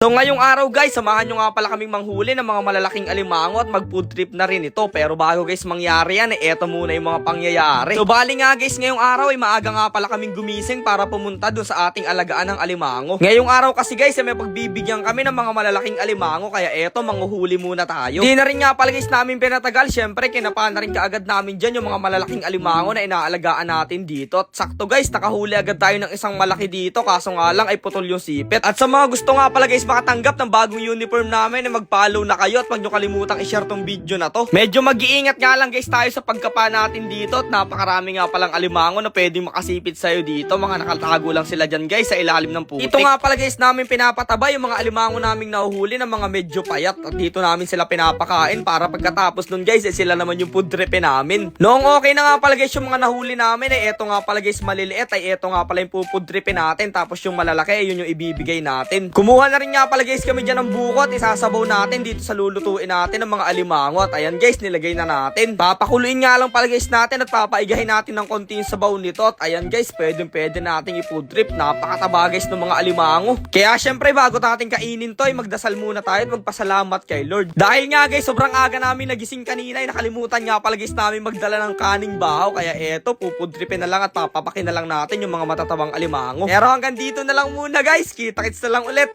So ngayong araw guys, samahan nyo nga pala kaming manghuli ng mga malalaking alimango at mag food trip na rin ito. Pero bago guys mangyari yan, eto muna yung mga pangyayari. So bali nga guys, ngayong araw ay maaga nga pala kaming gumising para pumunta dun sa ating alagaan ng alimango. Ngayong araw kasi guys, may pagbibigyan kami ng mga malalaking alimango, kaya eto, manghuhuli muna tayo. Di na rin nga pala guys namin pinatagal, syempre kinapa na rin kaagad namin dyan yung mga malalaking alimango na inaalagaan natin dito. At sakto guys, nakahuli agad tayo ng isang malaki dito, kaso nga lang ay putol yung sipit. At sa mga gusto nga pala guys makatanggap ng bagong uniform namin, ay mag-follow na kayo at wag nyo kalimutang i-share tong video na to. Medyo mag-iingat nga lang guys tayo sa pagkapa natin dito at napakarami nga palang alimango na pwedeng makasipit sa'yo dito. Mga nakatago lang sila dyan guys sa ilalim ng putik. Ito nga pala guys namin pinapataba yung mga alimango naming nahuhuli ng mga medyo payat, at dito namin sila pinapakain para pagkatapos nun guys sila naman yung food trip namin. Noong okay na nga pala guys yung mga nahuli namin, eto nga pala guys maliliit, ay eto nga pala yung food trip natin, tapos yung malalaki yun yung ibibigay natin. Kumuha na rin nga pala guys kami dyan ng bukot, isasabaw natin dito sa lulutuin natin ng mga alimango. At ayan guys, nilagay na natin. Papakuluin nga lang pala guys natin at papaigahin natin ng konti yung sabaw nito. At ayan guys, pwede nating i-food trip. Napakataba guys ng mga alimango. Kaya syempre bago natin kainin to, ay magdasal muna tayo at magpasalamat kay Lord. Dahil nga guys, sobrang aga namin nagising kanina, ay nakalimutan nga pala guys namin magdala ng kaning bahaw. Kaya eto, food tripin na lang at papapakin na lang natin yung mga matatabang alimango. Pero hanggang dito na lang muna guys. Kita-kits na lang ulit.